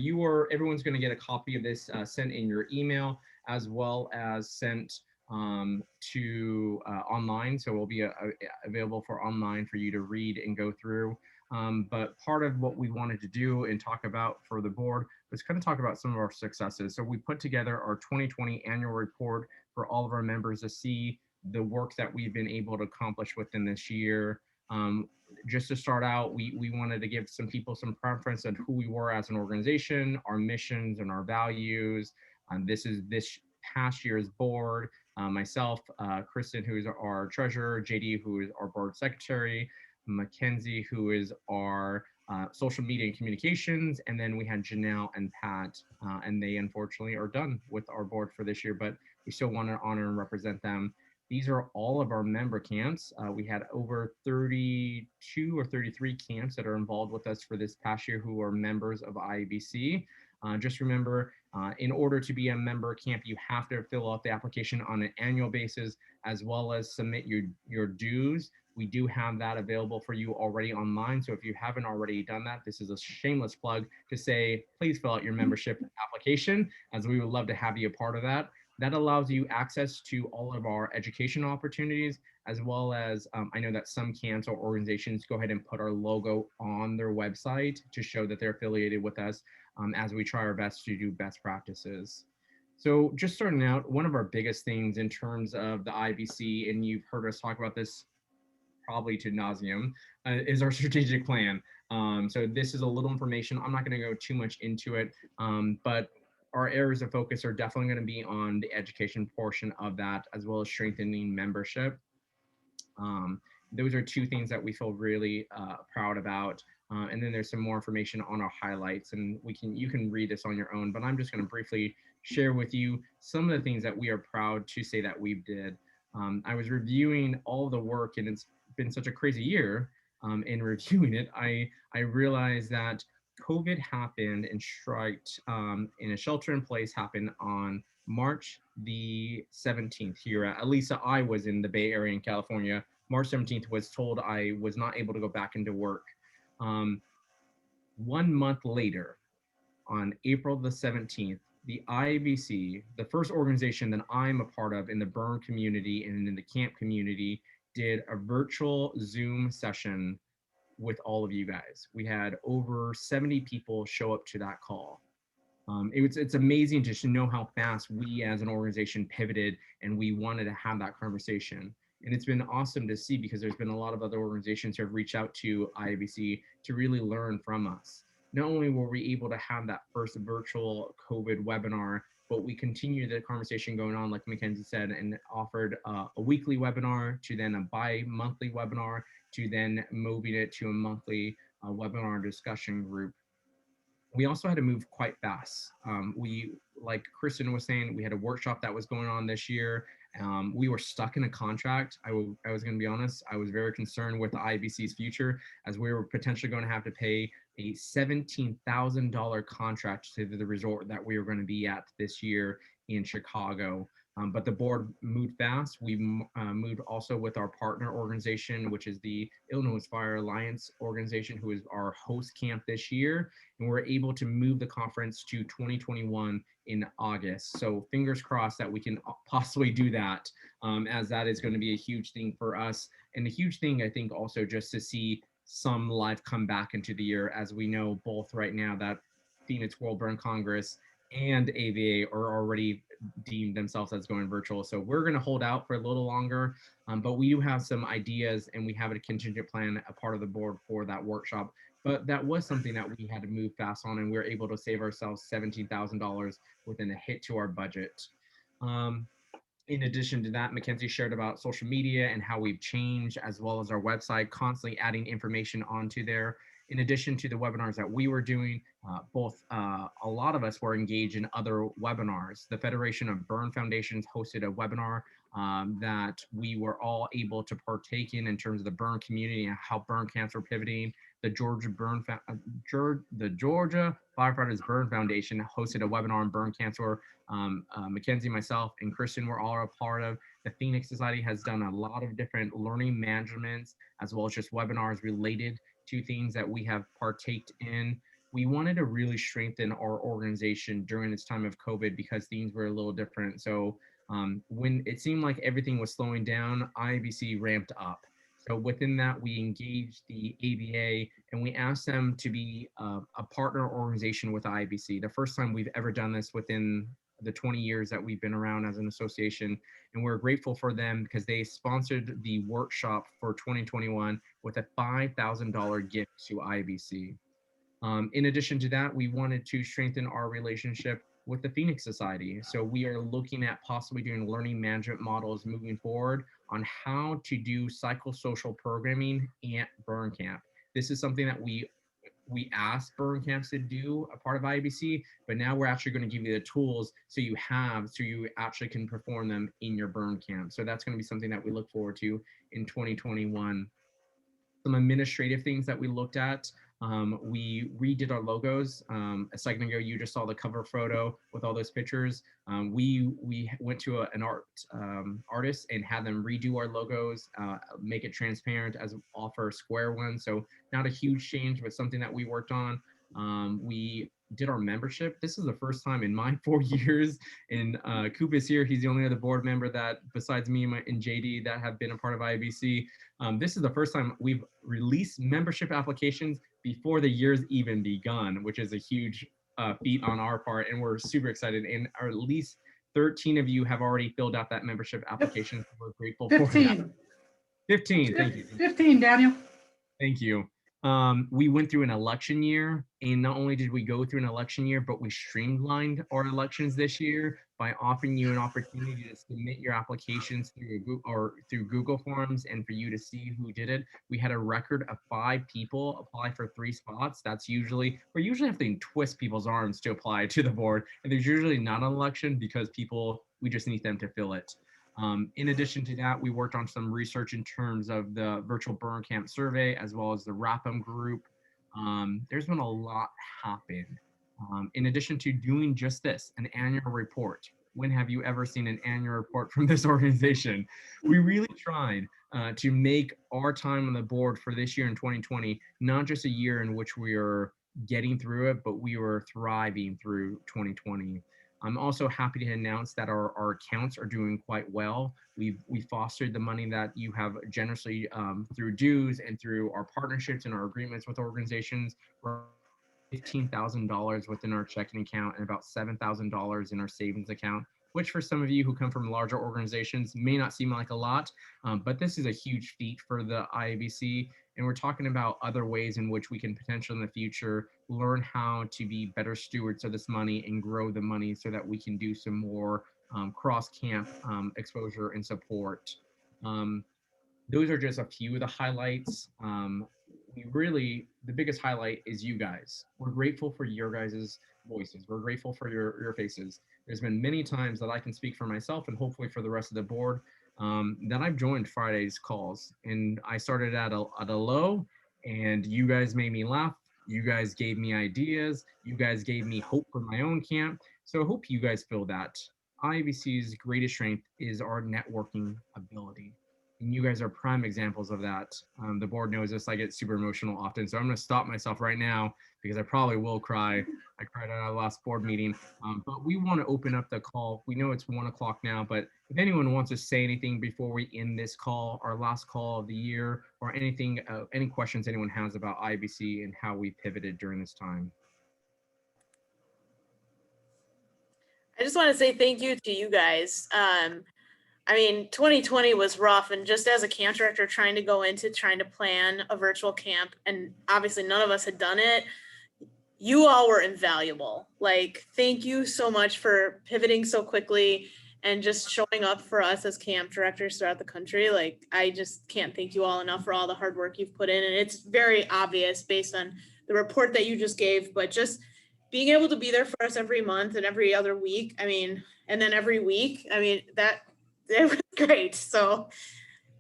everyone's going to get a copy of this sent in your email, as well as sent to online. So it will be available for online for you to read and go through. But part of what we wanted to do and talk about for the board was kind of talk about some of our successes. So we put together our 2020 annual report for all of our members to see the work that we've been able to accomplish within this year. Just to start out, we wanted to give some people some preference on who we were as an organization, our missions and our values. This is this past year's board, myself, Kristen, who is our treasurer, JD, who is our board secretary, Mackenzie, who is our social media and communications, and then we had Janelle and Pat, and they unfortunately are done with our board for this year, but we still want to honor and represent them. These are all of our member camps. We had over 32 or 33 camps that are involved with us for this past year who are members of IABC. Just remember, in order to be a member camp, you have to fill out the application on an annual basis, as well as submit your dues. We do have that available for you already online. So if you haven't already done that, this is a shameless plug to say, please fill out your membership application, as we would love to have you a part of that. That allows you access to all of our educational opportunities, as well as I know that some camps or organizations go ahead and put our logo on their website to show that they're affiliated with us, as we try our best to do best practices. So just starting out, one of our biggest things in terms of the IABC, and you've heard us talk about this probably to nauseum, is our strategic plan. So this is a little information. I'm not going to go too much into it, but our areas of focus are definitely going to be on the education portion of that, as well as strengthening membership. Those are two things that we feel really proud about. And then there's some more information on our highlights, and you can read this on your own, but I'm just going to briefly share with you some of the things that we are proud to say that we did. I was reviewing all the work, and it's been such a crazy year. In reviewing it, I realized that COVID happened and striked in a shelter in place happened on March the 17th here. At least I was in the Bay Area in California. March 17th was told I was not able to go back into work. 1 month later, on April the 17th, the IABC, the first organization that I'm a part of in the burn community and in the camp community, did a virtual Zoom session with all of you guys. We had over 70 people show up to that call. It's amazing to know how fast we as an organization pivoted and we wanted to have that conversation. And it's been awesome to see because there's been a lot of other organizations who have reached out to IABC to really learn from us. Not only were we able to have that first virtual COVID webinar, but we continued the conversation going on, like Mackenzie said, and offered a weekly webinar to then a bi-monthly webinar to then moving it to a monthly webinar discussion group. We also had to move quite fast. Like Kristen was saying, we had a workshop that was going on this year. We were stuck in a contract. I was going to be honest, I was very concerned with the IABC's future, as we were potentially going to have to pay a $17,000 contract to the resort that we were going to be at this year in Chicago. But the board moved fast. We moved also with our partner organization, which is the Illinois Fire Alliance organization, who is our host camp this year. And we're able to move the conference to 2021 in August. So fingers crossed that we can possibly do that, as that is going to be a huge thing for us. And a huge thing, I think, also just to see some life come back into the year, as we know both right now that Phoenix World Burn Congress and AVA are already deemed themselves as going virtual. So we're going to hold out for a little longer, but we do have some ideas and we have a contingent plan, a part of the board for that workshop. But that was something that we had to move fast on, and we were able to save ourselves $17,000 within a hit to our budget. In addition to that, Mackenzie shared about social media and how we've changed, as well as our website, constantly adding information onto there. In addition to the webinars that we were doing, a lot of us were engaged in other webinars. The Federation of Burn Foundations hosted a webinar that we were all able to partake in terms of the burn community and how burn camps were pivoting. The Georgia Firefighters Burn Foundation hosted a webinar on burn cancer. Mackenzie, myself, and Kristen were all a part of. The Phoenix Society has done a lot of different learning managements, as well as just webinars related to things that we have partaked in. We wanted to really strengthen our organization during this time of COVID because things were a little different. So when it seemed like everything was slowing down, IABC ramped up. So within that, we engaged the ABA and we asked them to be a partner organization with IABC. The first time we've ever done this within the 20 years that we've been around as an association. And we're grateful for them because they sponsored the workshop for 2021 with a $5,000 gift to IABC. In addition to that, we wanted to strengthen our relationship with the Phoenix Society. So we are looking at possibly doing learning management models moving forward on how to do psychosocial programming at burn camp. This is something that we asked burn camps to do, a part of IABC, but now we're actually going to give you the tools so you actually can perform them in your burn camp. So that's going to be something that we look forward to in 2021. Some administrative things that we looked at. We redid our logos. A second ago, you just saw the cover photo with all those pictures. We went to an artist and had them redo our logos, make it transparent, as offer a square one. So not a huge change, but something that we worked on. We did our membership. This is the first time in my 4 years, and Coop is here. He's the only other board member that, besides me and JD, that have been a part of IABC. This is the first time we've released membership applications before the year's even begun, which is a huge feat on our part, and we're super excited. And at least 13 of you have already filled out that membership application. We're grateful for that. 15, thank you. 15, Daniel. Thank you. We went through an election year, and not only did we go through an election year, but we streamlined our elections this year by offering you an opportunity to submit your applications through Google Forms and for you to see who did it. We had a record of 5 people apply for 3 spots. We usually have to twist people's arms to apply to the board, and there's usually not an election because we just need them to fill it. In addition to that, we worked on some research in terms of the virtual burn camp survey, as well as the RAPM group. There's been a lot happen. In addition to doing just this, an annual report. When have you ever seen an annual report from this organization? We really tried to make our time on the board for this year in 2020, not just a year in which we are getting through it, but we were thriving through 2020. I'm also happy to announce that our accounts are doing quite well. We fostered the money that you have generously through dues and through our partnerships and our agreements with organizations. We're $15,000 within our checking account and about $7,000 in our savings account, which for some of you who come from larger organizations may not seem like a lot, but this is a huge feat for the IABC. And we're talking about other ways in which we can potentially in the future learn how to be better stewards of this money and grow the money so that we can do some more cross-camp exposure and support. Those are just a few of the highlights. The biggest highlight is you guys. We're grateful for your guys' voices. We're grateful for your faces. There's been many times that I can speak for myself and hopefully for the rest of the board that I've joined Friday's calls, and I started at a low, and you guys made me laugh. You guys gave me ideas. You guys gave me hope for my own camp. So I hope you guys feel that. IABC's greatest strength is our networking ability. And you guys are prime examples of that. The board knows this. I get super emotional often. So I'm going to stop myself right now because I probably will cry. I cried at our last board meeting. But we want to open up the call. We know it's 1 o'clock now, but if anyone wants to say anything before we end this call, our last call of the year, or anything, any questions anyone has about IABC and how we pivoted during this time. I just want to say thank you to you guys. I mean, 2020 was rough, and just as a camp director trying to plan a virtual camp, and obviously none of us had done it, you all were invaluable. Like, thank you so much for pivoting so quickly and just showing up for us as camp directors throughout the country. Like, I just can't thank you all enough for all the hard work you've put in. And it's very obvious based on the report that you just gave, but just being able to be there for us every month and every other week, I mean, and then every week, I mean, it was great. So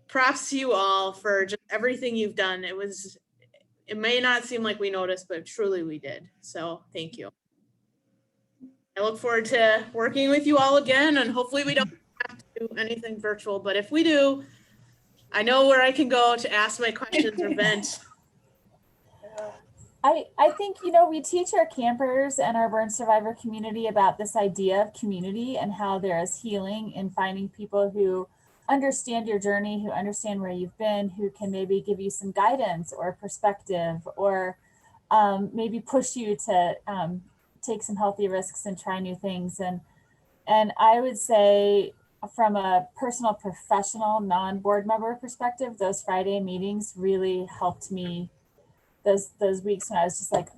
props to you all for just everything you've done. It may not seem like we noticed, but truly we did. So thank you. I look forward to working with you all again, and hopefully we don't have to do anything virtual, but if we do, I know where I can go to ask my questions or vent. I think, we teach our campers and our burn survivor community about this idea of community and how there is healing in finding people who understand your journey, who understand where you've been, who can maybe give you some guidance or perspective, or maybe push you to take some healthy risks and try new things. And I would say from a personal, professional, non-board member perspective, those Friday meetings really helped me. Those weeks when I was just like,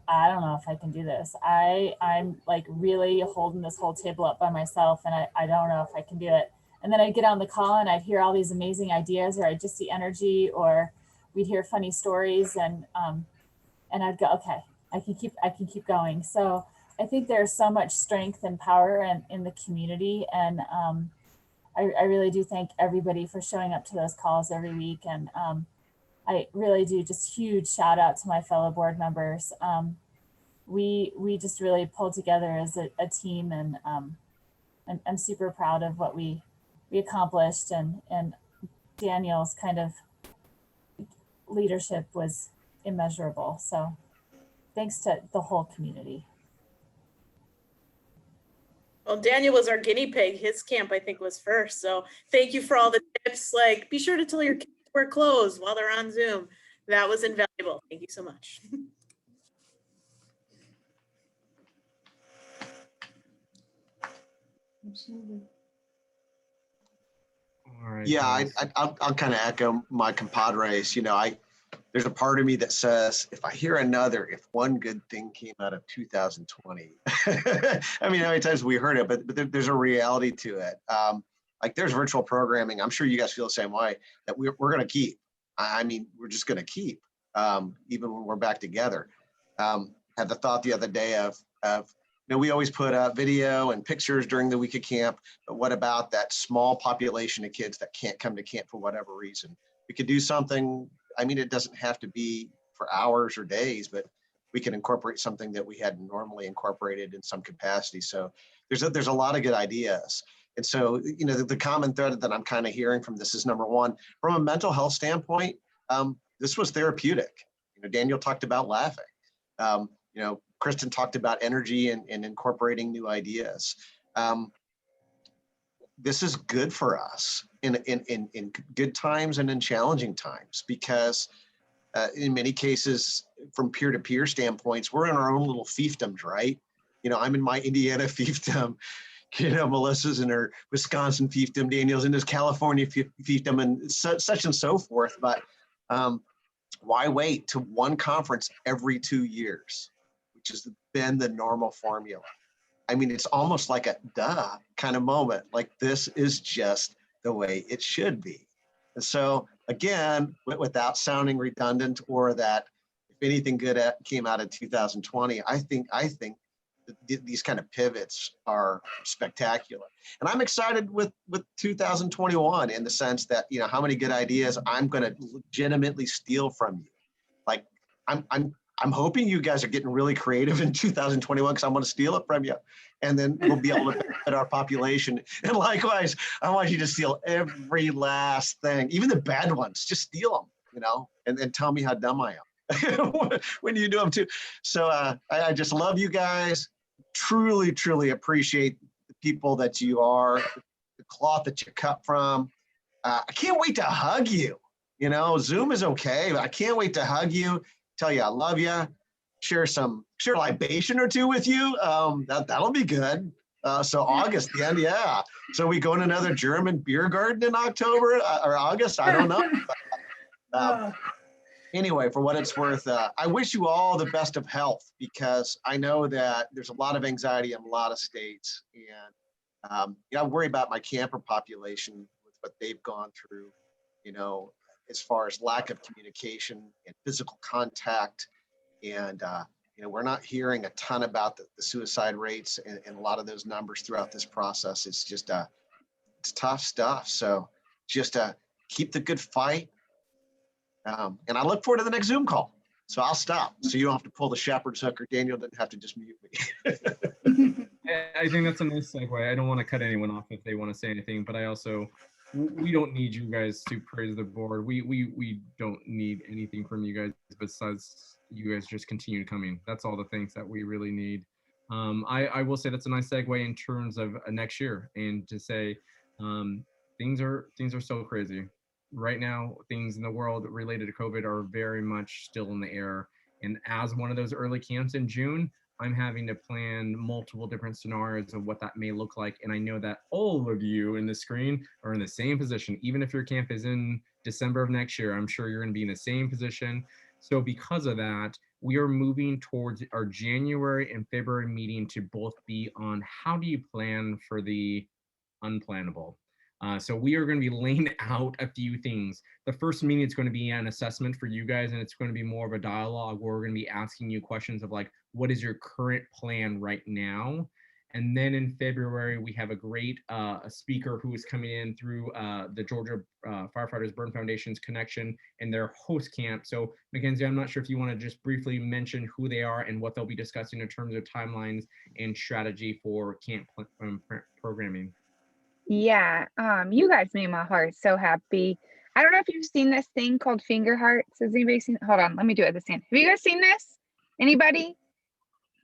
I don't know if I can do this. I'm like really holding this whole table up by myself, and I don't know if I can do it. And then I'd get on the call and I'd hear all these amazing ideas, or I'd just see energy, or we'd hear funny stories, and I'd go, okay, I can keep going. So I think there's so much strength and power in the community, and I really do thank everybody for showing up to those calls every week. And I really do just huge shout out to my fellow board members. We just really pulled together as a team, and I'm super proud of what we accomplished, and Daniel's kind of leadership was immeasurable. So thanks to the whole community. Well, Daniel was our guinea pig. His camp, I think, was first. So thank you for all the tips. Like, be sure to tell your kids to wear clothes while they're on Zoom. That was invaluable. Thank you so much. Absolutely. All right. Yeah, I'll kind of echo my compadres. There's a part of me that says, if if one good thing came out of 2020, I mean, how many times we heard it, but there's a reality to it. Like, there's virtual programming. I'm sure you guys feel the same way, that we're going to keep. I mean, we're just going to keep, even when we're back together. Had the thought the other day of know, we always put up video and pictures during the week of camp, but what about that small population of kids that can't come to camp for whatever reason? We could do something. I mean, it doesn't have to be for hours or days, but we can incorporate something that we hadn't normally incorporated in some capacity. So there's a lot of good ideas. And so, you know, the common thread that I'm kind of hearing from this is, number one, from a mental health standpoint, this was therapeutic. You know, Daniel talked about laughing. You know, Kristen talked about energy and incorporating new ideas. This is good for us in good times and in challenging times, because in many cases, from peer-to-peer standpoints, we're in our own little fiefdoms, right? You know, I'm in my Indiana fiefdom, you know, Melissa's in her Wisconsin fiefdom, Daniel's in his California fiefdom, and such and so forth. But why wait to one conference every 2 years, which has been the normal formula? I mean, it's almost like a duh kind of moment. Like, this is just the way it should be. And so, again, without sounding redundant, or that if anything good came out of 2020, I think these kind of pivots are spectacular. And I'm excited with 2021, in the sense that, you know, how many good ideas I'm going to legitimately steal from you. Like, I'm hoping you guys are getting really creative in 2021, because I'm going to steal it from you, and then we'll be able to benefit our population. And likewise, I want you to steal every last thing, even the bad ones. Just steal them, you know, and then tell me how dumb I am when you do them too. So I just love you guys. Truly, truly appreciate the people that you are, the cloth that you cut from. I can't wait to hug you. You know, Zoom is okay, but I can't wait to hug you, tell you I love you, share libation or two with you. That'll be good. So August, the end, yeah. So we go to another German beer garden in October or August, I don't know. But, anyway, for what it's worth, I wish you all the best of health, because I know that there's a lot of anxiety in a lot of states. And you know, I worry about my camper population with what they've gone through, you know, as far as lack of communication and physical contact. And you know, we're not hearing a ton about the suicide rates and a lot of those numbers throughout this process. It's just it's tough stuff. So just keep the good fight. And I look forward to the next Zoom call. So I'll stop, so you don't have to pull the shepherd's hook, or Daniel didn't have to just mute me. I think that's a nice segue. I don't want to cut anyone off if they want to say anything, but we don't need you guys to praise the board. We don't need anything from you guys besides you guys just continue coming. That's all the things that we really need. I will say that's a nice segue in terms of next year, and to say things are so crazy. Right now, things in the world related to COVID are very much still in the air. And as one of those early camps in June, I'm having to plan multiple different scenarios of what that may look like. And I know that all of you in the screen are in the same position. Even if your camp is in December of next year, I'm sure you're going to be in the same position. So because of that, we are moving towards our January and February meeting to both be on how do you plan for the unplannable. So we are going to be laying out a few things. The first meeting is going to be an assessment for you guys, and it's going to be more of a dialogue where we're going to be asking you questions of like, what is your current plan right now? And then in February, we have a great speaker who is coming in through the Georgia Firefighters Burn Foundation's connection and their host camp. So Mackenzie, I'm not sure if you want to just briefly mention who they are and what they'll be discussing in terms of timelines and strategy for camp programming. Yeah, you guys made my heart so happy. I don't know if you've seen this thing called finger hearts. Has anybody seen? Hold on, let me do it at the same. Have you guys seen this? Anybody?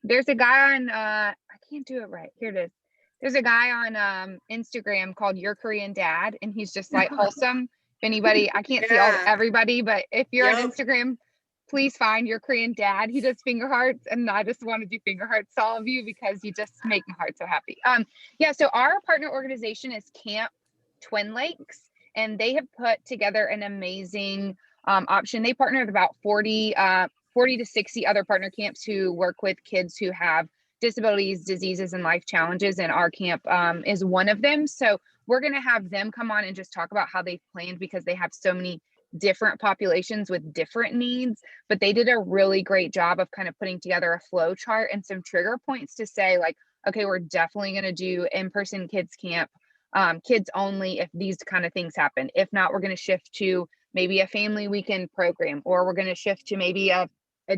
There's a guy on I can't do it right. Here it is. There's a guy on Instagram called Your Korean Dad, and he's just like wholesome. If anybody, I can't see everybody, but if you're on Instagram, please find Your Korean Dad. He does finger hearts, and I just want to do finger hearts to all of you because you just make my heart so happy. Yeah, so our partner organization is Camp Twin Lakes, and they have put together an amazing option. They partner with about 40 to 60 other partner camps who work with kids who have disabilities, diseases, and life challenges, and our camp is one of them. So we're going to have them come on and just talk about how they've planned, because they have so many different populations with different needs, but they did a really great job of kind of putting together a flow chart and some trigger points to say like, okay, we're definitely going to do in-person kids camp, kids only if these kind of things happen. If not, we're going to shift to maybe a family weekend program, or we're going to shift to maybe a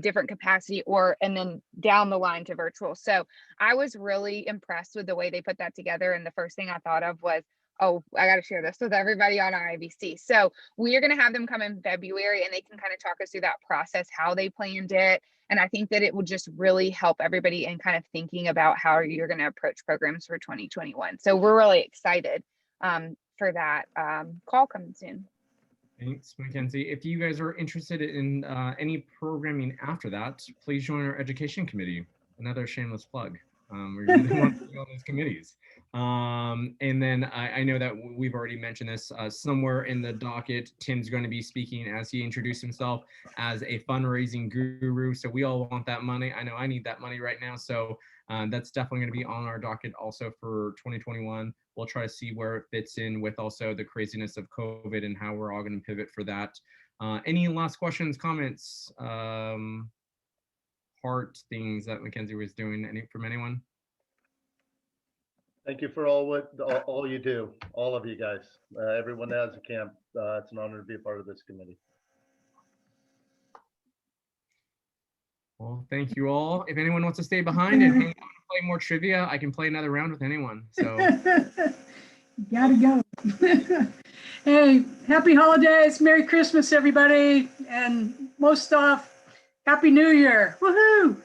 different capacity, and then down the line to virtual. So I was really impressed with the way they put that together. And the first thing I thought of was, oh, I got to share this with everybody on IABC. So we are going to have them come in February and they can kind of talk us through that process, how they planned it. And I think that it would just really help everybody in kind of thinking about how you're going to approach programs for 2021. So we're really excited for that call coming soon. Thanks, Mackenzie. If you guys are interested in any programming after that, please join our education committee. Another shameless plug. We really want to be on those committees. And then I know that we've already mentioned this somewhere in the docket. Tim's going to be speaking as he introduced himself as a fundraising guru. So we all want that money. I know I need that money right now. So that's definitely going to be on our docket also for 2021. We'll try to see where it fits in with also the craziness of COVID and how we're all going to pivot for that. Any last questions, comments, heart things that Mackenzie was doing from anyone? Thank you for all you do, all of you guys, everyone that has a camp. It's an honor to be a part of this committee. Well, thank you all. If anyone wants to stay behind and hang out and play more trivia, I can play another round with anyone. So gotta go. Hey, happy holidays, Merry Christmas, everybody, and most off, Happy New Year. Woohoo!